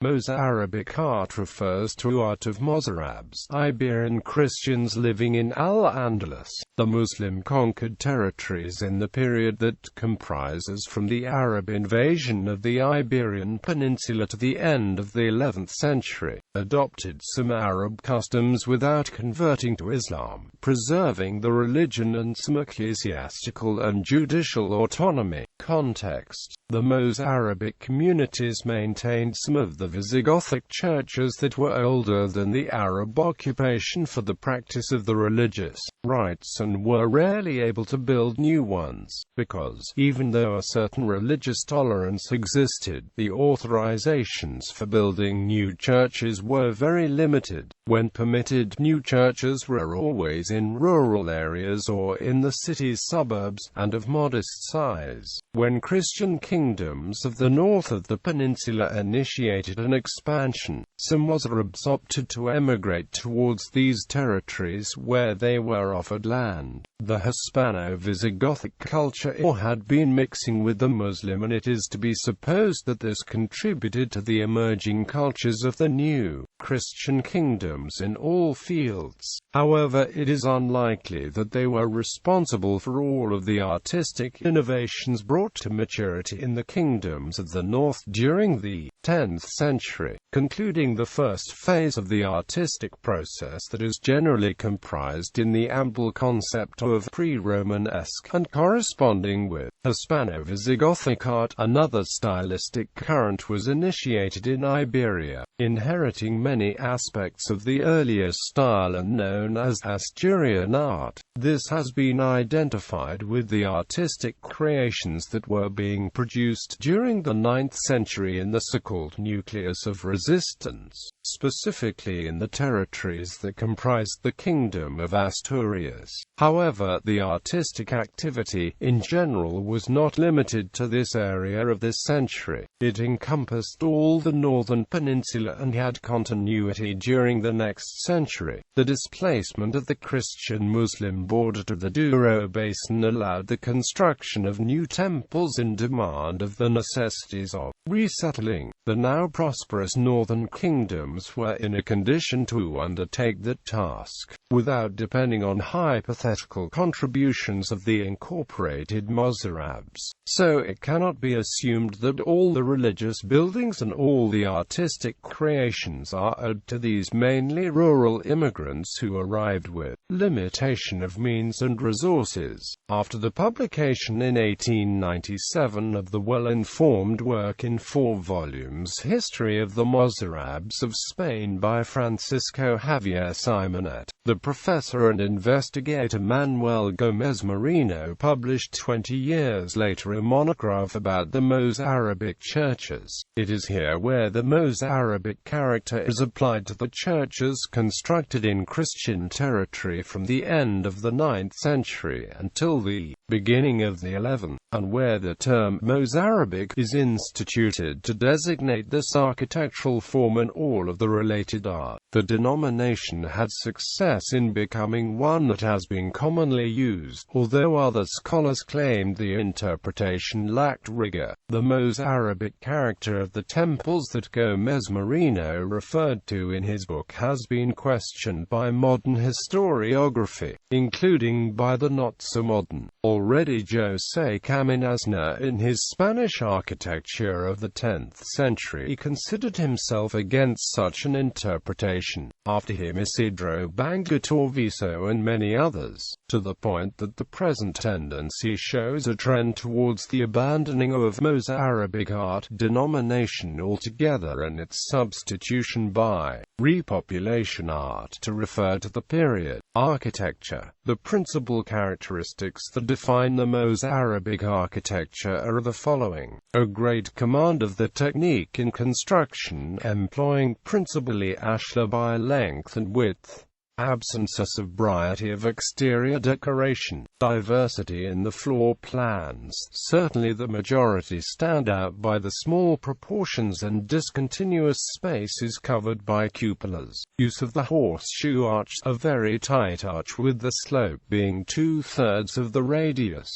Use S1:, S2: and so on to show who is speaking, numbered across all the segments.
S1: Mozarabic art refers to art of Mozarabs, Iberian Christians living in Al-Andalus, the Muslim-conquered territories in the period that comprises from the Arab invasion of the Iberian Peninsula to the end of the 11th century, adopted some Arab customs without converting to Islam, preserving the religion and some ecclesiastical and judicial autonomy. Context: the Mozarabic communities maintained some of the Visigothic churches that were older than the Arab occupation for the practice of the religious rites and were rarely able to build new ones, because, even though a certain religious tolerance existed, the authorizations for building new churches were very limited. When permitted, new churches were always in rural areas or in the city's suburbs, and of modest size. When Christian kingdoms of the north of the peninsula initiated an expansion, some Mozarabs opted to emigrate towards these territories where they were offered land. The Hispano-Visigothic culture had been mixing with the Muslim, and it is to be supposed that this contributed to the emerging cultures of the new Christian kingdoms in all fields. However, it is unlikely that they were responsible for all of the artistic innovations brought to maturity in the kingdoms of the north during the 10th century, concluding the first phase of the artistic process that is generally comprised in the ample concept of pre-Romanesque and corresponding with Hispano-Visigothic art. Another stylistic current was initiated in Iberia, inheriting many aspects of the earlier style and known as Asturian art. This has been identified with the artistic creations that were being produced during the 9th century in the so-called nucleus of resistance, specifically in the territories that comprised the Kingdom of Asturias. However, the artistic activity, in general, was not limited to this area of this century. It encompassed all the northern peninsula and had continuity during the next century. The displacement of the Christian-Muslim border to the Douro Basin allowed the construction of new temples in demand of the necessities of resettling. The now prosperous northern kingdoms were in a condition to undertake that task, without depending on hypothetical contributions of the incorporated Mozarabs. So it cannot be assumed that all the religious buildings and all the artistic creations are owed to these mainly rural immigrants who arrived with limitation of means and resources. After the publication in 1897 of the well-informed work in 4 volumes History of the Mozarabs of Spain by Francisco Javier Simonet, the professor and investigator Manuel Gómez Merino published 20 years later a monograph about the Mozarabic churches. It is here where the Mozarabic character is applied to the churches constructed in Christian territory from the end of the 9th century until the beginning of the 11th, and where the term Mozarabic is instituted to designate this architectural form and all of the related art. The denomination had success in becoming one that has been commonly used, although other scholars claimed the interpretation lacked rigor. The Mozarabic character of the temples that Gómez Merino referred to in his book has been questioned by modern historiography, including by the not-so-modern, already José Caminasna in his Spanish Architecture of the 10th century considered himself against such an interpretation. After him Isidro Bangatorviso and many others, to the point that the present tendency shows a trend towards the abandoning of Mozarabic art denomination altogether and its substitution by repopulation art to refer to the period. Architecture. The principal characteristics that define the Mozarabic architecture are the following: a great command of the technique in construction, employing principally ashlar by length and width, absence of sobriety of exterior decoration, diversity in the floor plans, certainly the majority stand out by the small proportions and discontinuous spaces covered by cupolas, use of the horseshoe arch, a very tight arch with the slope being 2/3 of the radius,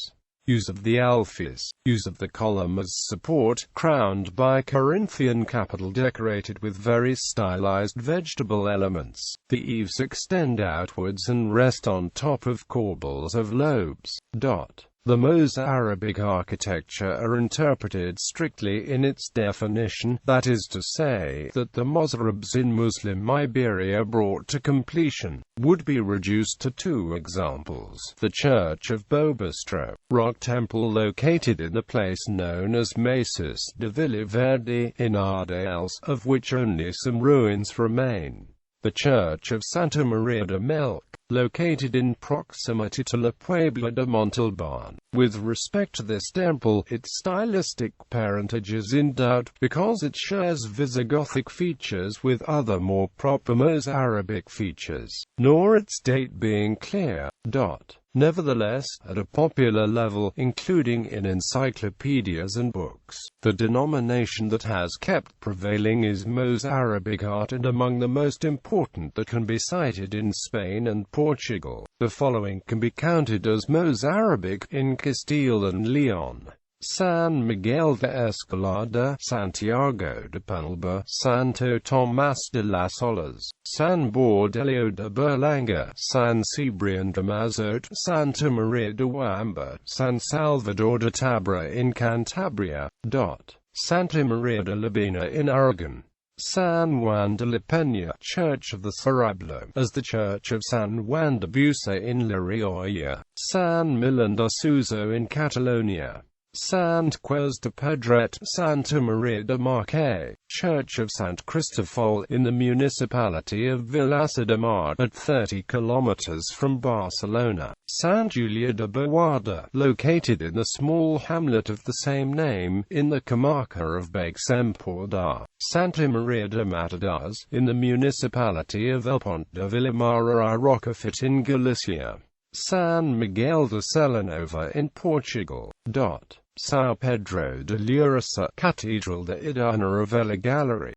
S1: use of the alfies, use of the column as support, crowned by Corinthian capital decorated with very stylized vegetable elements. The eaves extend outwards and rest on top of corbels of lobes. The Mozarabic architecture are interpreted strictly in its definition, that is to say, that the Mozarabs in Muslim Iberia brought to completion, would be reduced to two examples. The Church of Bobastro, rock temple located in the place known as Masis de Villaverde, in Ardales, of which only some ruins remain. The Church of Santa Maria de Melk, located in proximity to La Puebla de Montalban. With respect to this temple, its stylistic parentage is in doubt, because it shares Visigothic features with other more proper Mozarabic features, nor its date being clear. Nevertheless, at a popular level, including in encyclopedias and books, the denomination that has kept prevailing is Mozarabic art, and among the most important that can be cited in Spain and Portugal, the following can be counted as Mozarabic in Castile and Leon: San Miguel de Escalada, Santiago de Penalba, Santo Tomás de las Olas, San Bordelio de Berlanga, San Cibrián de Mazote, Santa Maria de Wamba, San Salvador de Tabra in Cantabria. Santa Maria de Labina in Aragon. San Juan de la Peña, Church of the Cerrablo, as the Church of San Juan de Busa in La Rioja. San Millán de Suso in Catalonia. Sant Quers de Pedret, Santa Maria de Marquet, Church of Sant Cristòfol in the municipality of Vilassar de Mar, at 30 kilometers from Barcelona. Sant Julià de Boada, located in the small hamlet of the same name, in the comarca of Baix Empordà. Santa Maria de Matadors, in the municipality of El Pont de Villamara i Rocafort in Galicia. San Miguel de Celanova in Portugal. São Pedro de Luraça, Cathedral de Idana Vela Gallery,